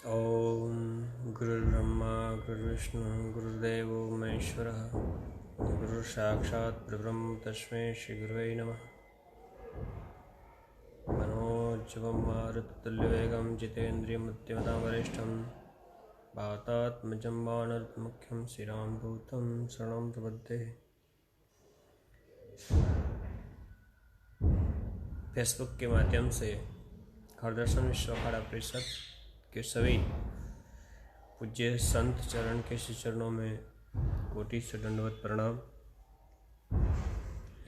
ओम गुरुर्ब्रह्मा गुरुर्विष्णु गुरुर्देवो महेश्वरः गुरु साक्षात् परब्रह्म तस्मै श्री गुरुवे नमः। मनोजवं मारुततुल्यवेगं जितेन्द्रियं मध्यमतां वरिष्ठं वातात्मजं वानरमुख्यं श्रीरामदूतं शरणं प्रपद्ये। फेसबुक के माध्यम से हरदर्शन विश्व अखाड़ा परिषद के सभी पूज्य संत चरण के श्री चरणों में कोटि से दंडवत प्रणाम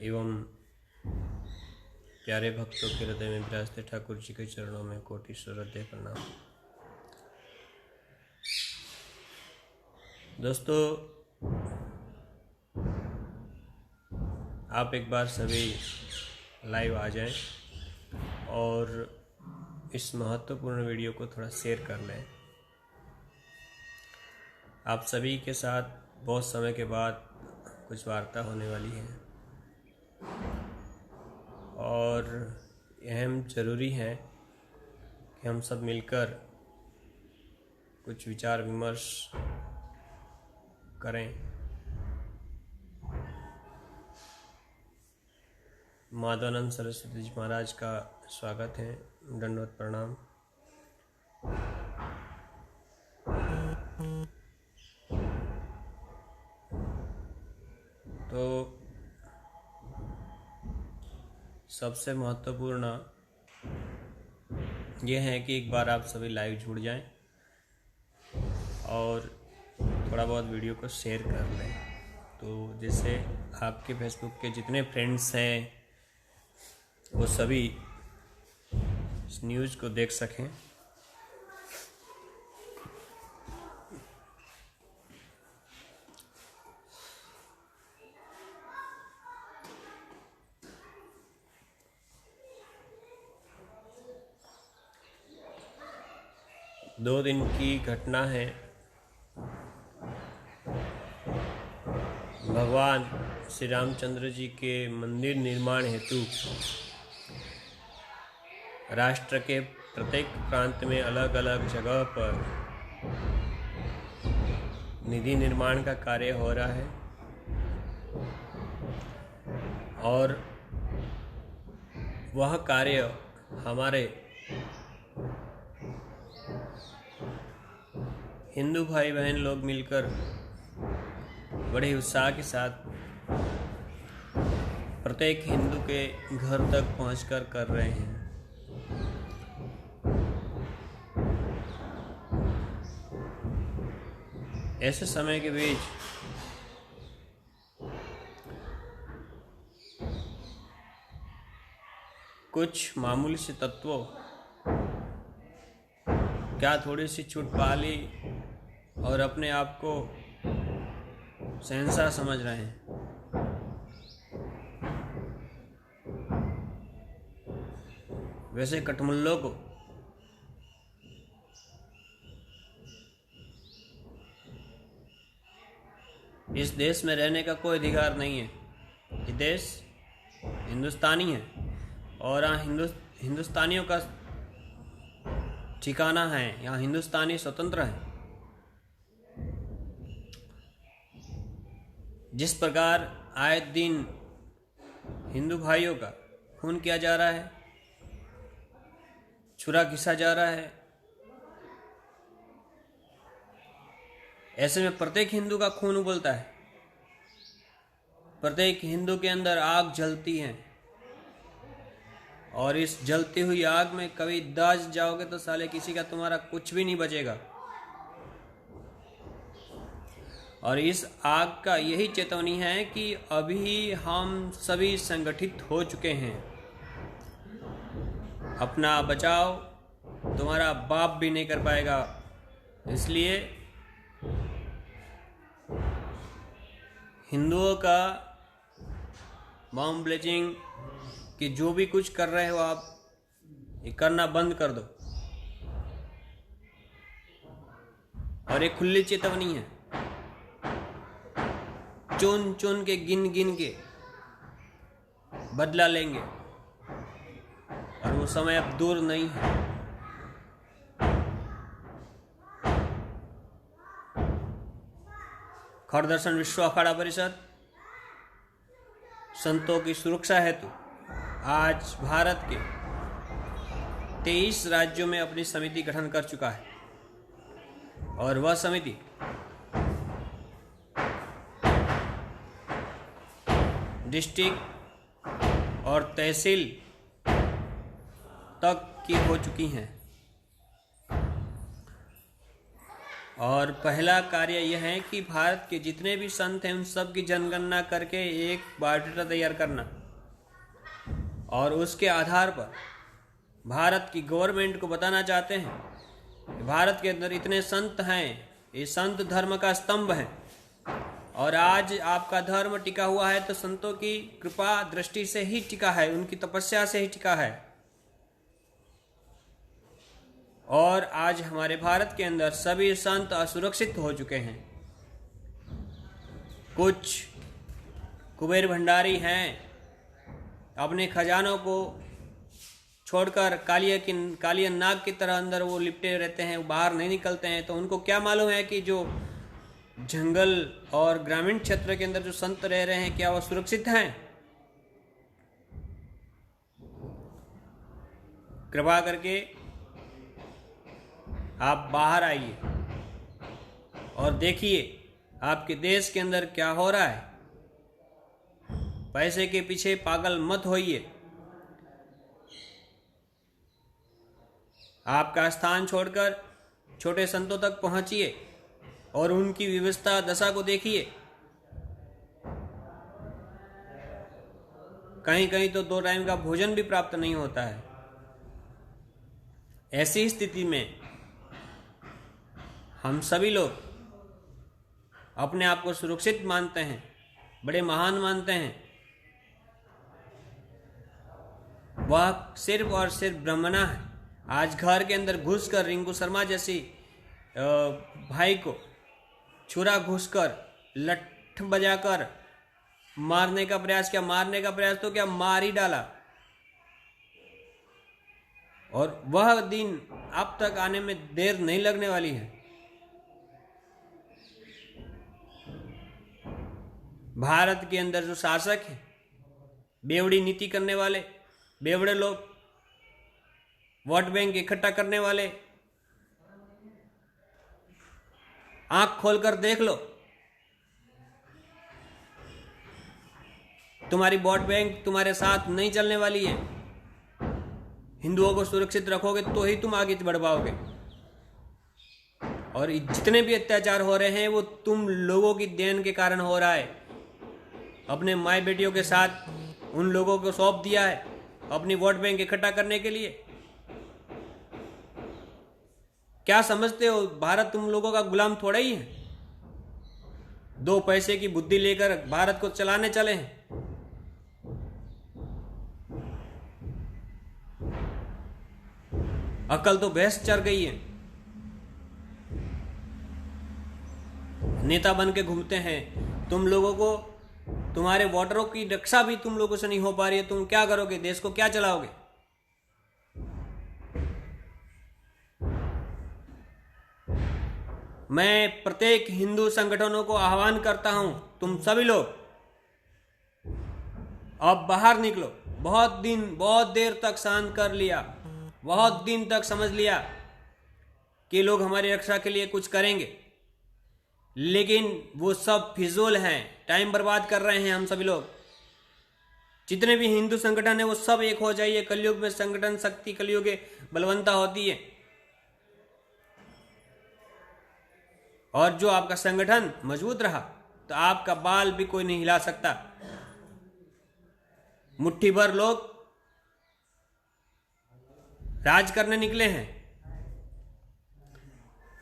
एवं प्यारे भक्तों के हृदय में विराजते ठाकुर जी के चरणों में कोटि से हृदय प्रणाम। दोस्तों, आप एक बार सभी लाइव आ जाएं और इस महत्वपूर्ण वीडियो को थोड़ा शेयर कर लें। आप सभी के साथ बहुत समय के बाद कुछ वार्ता होने वाली है और अहम ज़रूरी है कि हम सब मिलकर कुछ विचार विमर्श करें। माधवानंद सरस्वती जी महाराज का स्वागत है, दंडवत प्रणाम। तो सबसे महत्वपूर्ण ये है कि एक बार आप सभी लाइव जुड़ जाएं और थोड़ा बहुत वीडियो को शेयर कर लें, तो जिससे आपके फेसबुक के जितने फ्रेंड्स हैं वो सभी इस न्यूज़ को देख सकें। दो दिन की घटना है। भगवान श्री रामचंद्र जी के मंदिर निर्माण हेतु राष्ट्र के प्रत्येक प्रांत में अलग अलग जगह पर निधि निर्माण का कार्य हो रहा है और वह कार्य हमारे हिंदू भाई बहन लोग मिलकर बड़े उत्साह के साथ प्रत्येक हिंदू के घर तक पहुंचकर कर रहे हैं। ऐसे समय के बीच कुछ मामूली से तत्वों क्या थोड़ी सी छूट पा ली और अपने आप को शहंशाह समझ रहे हैं। वैसे कठमुल्लों को इस देश में रहने का कोई अधिकार नहीं है। ये देश हिंदुस्तानी है और यहाँ हिंदुस्तानियों का ठिकाना है। यहाँ हिंदुस्तानी स्वतंत्र है। जिस प्रकार आए दिन हिंदू भाइयों का खून किया जा रहा है, छुरा घिसा जा रहा है, ऐसे में प्रत्येक हिंदू का खून उबलता है। प्रत्येक हिंदू के अंदर आग जलती है और इस जलती हुई आग में कभी दाज जाओगे तो साले किसी का तुम्हारा कुछ भी नहीं बचेगा। और इस आग का यही चेतावनी है कि अभी हम सभी संगठित हो चुके हैं। अपना बचाव तुम्हारा बाप भी नहीं कर पाएगा। इसलिए हिंदुओं का बॉम्ब ब्लेचिंग कि जो भी कुछ कर रहे हो आप, ये करना बंद कर दो। और एक खुली चेतावनी है, चुन चुन के गिन गिन के बदला लेंगे और वो समय अब दूर नहीं है। खड़दर्शन विश्व अखाड़ा परिषद संतों की सुरक्षा हेतु आज भारत के 23 राज्यों में अपनी समिति गठन कर चुका है और वह समिति डिस्ट्रिक्ट और तहसील तक की हो चुकी हैं। और पहला कार्य यह है कि भारत के जितने भी संत हैं उन सब की जनगणना करके एक बायोडाटा तैयार करना और उसके आधार पर भारत की गवर्नमेंट को बताना चाहते हैं कि भारत के अंदर इतने संत हैं, ये संत धर्म का स्तंभ है और आज आपका धर्म टिका हुआ है तो संतों की कृपा दृष्टि से ही टिका है, उनकी तपस्या से ही टिका है। और आज हमारे भारत के अंदर सभी संत असुरक्षित हो चुके हैं। कुछ कुबेर भंडारी हैं, अपने खजानों को छोड़कर कालिया नाग की तरह अंदर वो लिपटे रहते हैं, वो बाहर नहीं निकलते हैं। तो उनको क्या मालूम है कि जो जंगल और ग्रामीण क्षेत्र के अंदर जो संत रह रहे हैं क्या वो सुरक्षित हैं? कृपा करके आप बाहर आइए और देखिए आपके देश के अंदर क्या हो रहा है। पैसे के पीछे पागल मत होइए। आपका स्थान छोड़कर छोटे संतों तक पहुंचिए और उनकी व्यवस्था दशा को देखिए। कहीं कहीं तो 2 टाइम का भोजन भी प्राप्त नहीं होता है। ऐसी स्थिति में हम सभी लोग अपने आप को सुरक्षित मानते हैं, बड़े महान मानते हैं। वह सिर्फ और सिर्फ ब्राह्मणा है। आज घर के अंदर घुसकर रिंकू शर्मा जैसी भाई को छुरा घुसकर लठ बजाकर मारने का प्रयास किया। मारने का प्रयास तो क्या, मार ही डाला। और वह दिन अब तक आने में देर नहीं लगने वाली है। भारत के अंदर जो शासक हैं, बेवड़ी नीति करने वाले, बेवड़े लोग, वोट बैंक इकट्ठा करने वाले, आंख खोलकर देख लो। तुम्हारी वोट बैंक तुम्हारे साथ नहीं चलने वाली है। हिंदुओं को सुरक्षित रखोगे तो ही तुम आगे बढ़ पाओगे। और जितने भी अत्याचार हो रहे हैं वो तुम लोगों की देन के कारण हो रहा है। अपने माई बेटियों के साथ उन लोगों को सौंप दिया है अपनी वोट बैंक इकट्ठा करने के लिए। क्या समझते हो भारत तुम लोगों का गुलाम थोड़ा ही है? 2 पैसे की बुद्धि लेकर भारत को चलाने चले हैं। अकल तो भैंस चर गई है। नेता बन के घूमते हैं। तुम लोगों को, तुम्हारे वोटरों की रक्षा भी तुम लोगों से नहीं हो पा रही है। तुम क्या करोगे? देश को क्या चलाओगे? मैं प्रत्येक हिंदू संगठनों को आह्वान करता हूं, तुम सभी लोग अब बाहर निकलो। बहुत देर तक शांत कर लिया, बहुत दिन तक समझ लिया कि लोग हमारी रक्षा के लिए कुछ करेंगे, लेकिन वो सब फिजूल हैं। टाइम बर्बाद कर रहे हैं हम सभी लोग। जितने भी हिंदू संगठन है वो सब एक हो जाइए। कलयुग में संगठन शक्ति कलयुग बलवंता होती है। और जो आपका संगठन मजबूत रहा तो आपका बाल भी कोई नहीं हिला सकता। मुट्ठी भर लोग राज करने निकले हैं।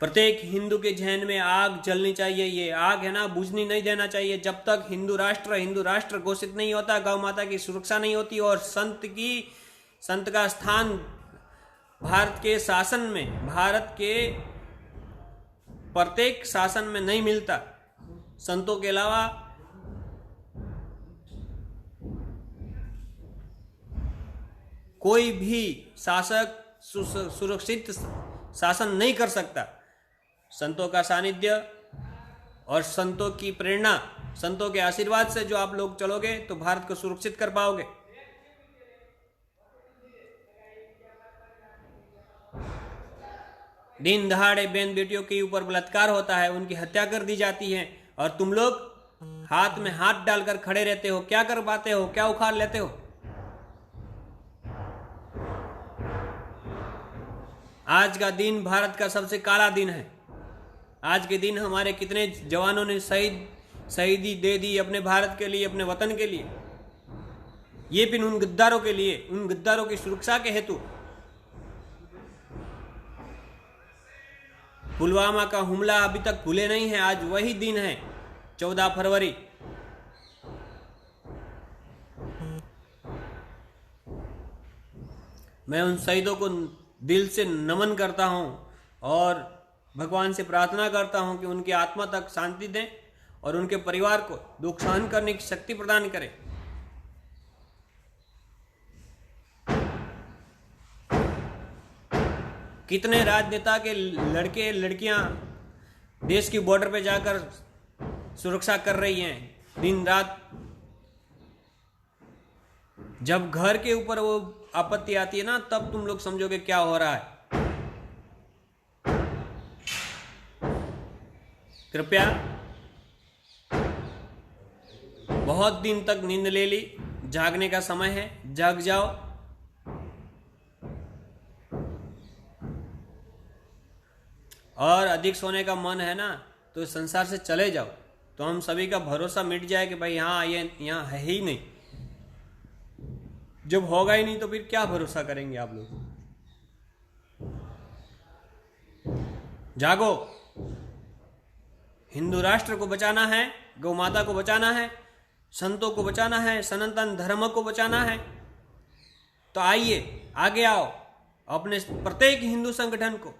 प्रत्येक हिंदू के जहन में आग जलनी चाहिए। ये आग है ना, बुझनी नहीं देना चाहिए। जब तक हिंदू राष्ट्र घोषित नहीं होता, गौ माता की सुरक्षा नहीं होती और संत का स्थान भारत के शासन में, भारत के प्रत्येक शासन में नहीं मिलता, संतों के अलावा कोई भी शासक सुरक्षित शासन नहीं कर सकता। संतों का सानिध्य और संतों की प्रेरणा, संतों के आशीर्वाद से जो आप लोग चलोगे तो भारत को सुरक्षित कर पाओगे। दिन दहाड़े बहन बेटियों के ऊपर बलात्कार होता है, उनकी हत्या कर दी जाती है और तुम लोग हाथ में हाथ डालकर खड़े रहते हो। क्या कर पाते हो? क्या उखाड़ लेते हो? आज का दिन भारत का सबसे काला दिन है। आज के दिन हमारे कितने जवानों ने शहीदी दे दी अपने भारत के लिए, अपने वतन के लिए। ये भी उन गद्दारों के लिए, उन गद्दारों की सुरक्षा के हेतु। पुलवामा का हमला अभी तक भूले नहीं है। आज वही दिन है, 14 फरवरी। मैं उन शहीदों को दिल से नमन करता हूं और भगवान से प्रार्थना करता हूं कि उनकी आत्मा तक शांति दें और उनके परिवार को दुख सहन करने की शक्ति प्रदान करें। कितने राजनेता के लड़के लड़कियां देश की बॉर्डर पे जाकर सुरक्षा कर रही हैं दिन रात। जब घर के ऊपर वो आपत्ति आती है ना, तब तुम लोग समझोगे क्या हो रहा है। कृपया बहुत दिन तक नींद ले ली, जागने का समय है, जाग जाओ। और अधिक सोने का मन है ना तो संसार से चले जाओ, तो हम सभी का भरोसा मिट जाए कि भाई हाँ ये यहाँ है ही नहीं। जब होगा ही नहीं तो फिर क्या भरोसा करेंगे आप लोग। जागो, हिंदू राष्ट्र को बचाना है, गौ माता को बचाना है, संतों को बचाना है, सनातन धर्म को बचाना है। तो आइए आगे आओ, अपने प्रत्येक हिंदू संगठन को,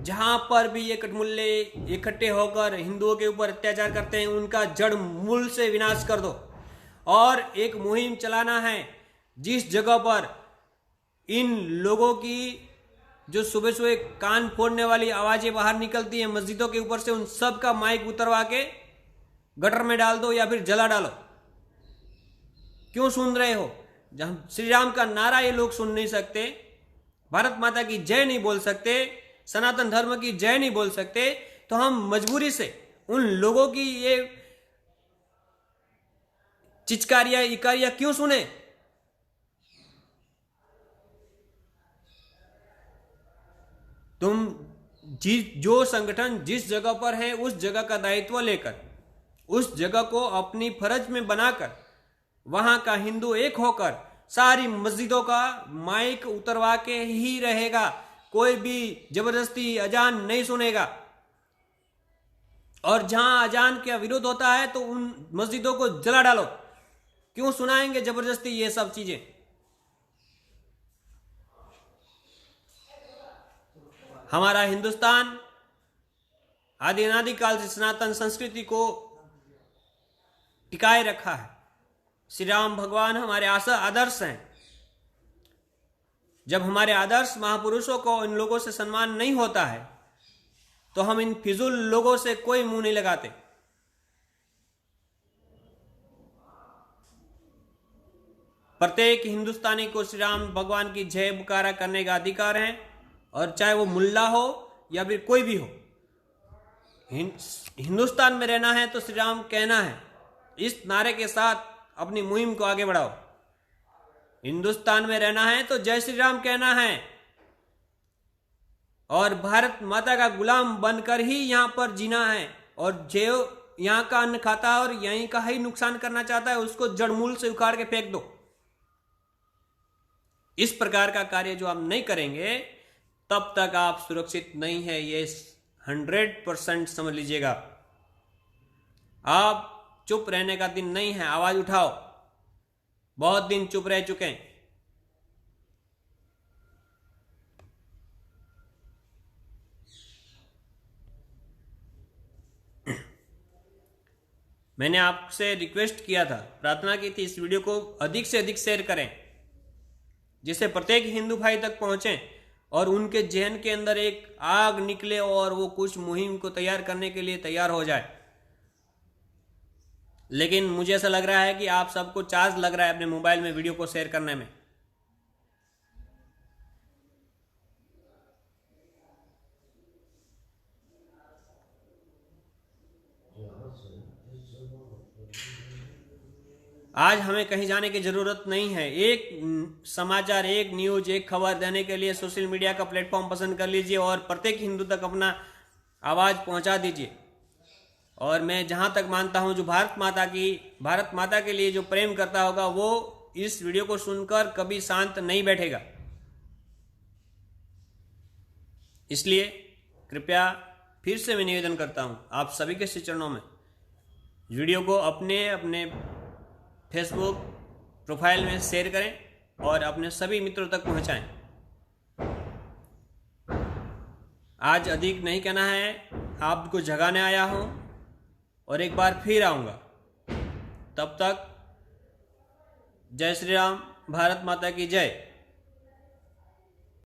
जहां पर भी ये कटमुल्ले इकट्ठे होकर हिंदुओं के ऊपर अत्याचार करते हैं, उनका जड़ मूल से विनाश कर दो। और एक मुहिम चलाना है, जिस जगह पर इन लोगों की जो सुबह सुबह कान फोड़ने वाली आवाजें बाहर निकलती हैं मस्जिदों के ऊपर से, उन सब का माइक उतरवा के गटर में डाल दो या फिर जला डालो। क्यों सुन रहे हो? जब श्री राम का नारा ये लोग सुन नहीं सकते, भारत माता की जय नहीं बोल सकते, सनातन धर्म की जय नहीं बोल सकते, तो हम मजबूरी से उन लोगों की ये चिचकारियां इकारियां क्यों सुने? तुम जो संगठन जिस जगह पर है उस जगह का दायित्व लेकर, उस जगह को अपनी फर्ज में बनाकर, वहां का हिंदू एक होकर सारी मस्जिदों का माइक उतरवा के ही रहेगा। कोई भी जबरदस्ती अजान नहीं सुनेगा। और जहां अजान का विरोध होता है तो उन मस्जिदों को जला डालो। क्यों सुनाएंगे जबरदस्ती ये सब चीजें? हमारा हिंदुस्तान आदि अनादि काल से सनातन संस्कृति को टिकाए रखा है। श्री राम भगवान हमारे आदर्श हैं। जब हमारे आदर्श महापुरुषों को इन लोगों से सम्मान नहीं होता है तो हम इन फिजूल लोगों से कोई मुंह नहीं लगाते। प्रत्येक हिंदुस्तानी को श्री राम भगवान की जय पुकारा करने का अधिकार है, और चाहे वो मुल्ला हो या फिर कोई भी हो। हिंदुस्तान में रहना है तो श्री राम कहना है। इस नारे के साथ अपनी मुहिम को आगे बढ़ाओ। हिंदुस्तान में रहना है तो जय श्री राम कहना है। और भारत माता का गुलाम बनकर ही यहाँ पर जीना है। और जो यहाँ का अन्न खाता है और यहीं का ही नुकसान करना चाहता है, उसको जड़मूल से उखाड़ के फेंक दो। इस प्रकार का कार्य जो आप नहीं करेंगे तब तक आप सुरक्षित नहीं है, ये 100% समझ लीजिएगा। आप चुप रहने का दिन नहीं है, आवाज उठाओ। बहुत दिन चुप रह चुके हैं। मैंने आपसे रिक्वेस्ट किया था, प्रार्थना की थी, इस वीडियो को अधिक से अधिक शेयर करें, जिससे प्रत्येक हिंदू भाई तक पहुंचे और उनके जहन के अंदर एक आग निकले और वो कुछ मुहिम को तैयार करने के लिए तैयार हो जाए। लेकिन मुझे ऐसा लग रहा है कि आप सबको चार्ज लग रहा है अपने मोबाइल में वीडियो को शेयर करने में। आज हमें कहीं जाने की जरूरत नहीं है। एक समाचार, एक न्यूज, एक खबर देने के लिए सोशल मीडिया का प्लेटफॉर्म पसंद कर लीजिए और प्रत्येक हिंदू तक अपना आवाज पहुंचा दीजिए। और मैं जहां तक मानता हूं, जो भारत माता के लिए जो प्रेम करता होगा वो इस वीडियो को सुनकर कभी शांत नहीं बैठेगा। इसलिए कृपया फिर से मैं निवेदन करता हूं आप सभी के चरणों में, वीडियो को अपने अपने फेसबुक प्रोफाइल में शेयर करें और अपने सभी मित्रों तक पहुंचाएं। आज अधिक नहीं कहना है, आपको जगाने आया हूं और एक बार फिर आऊंगा। तब तक जय श्री राम, भारत माता की जय।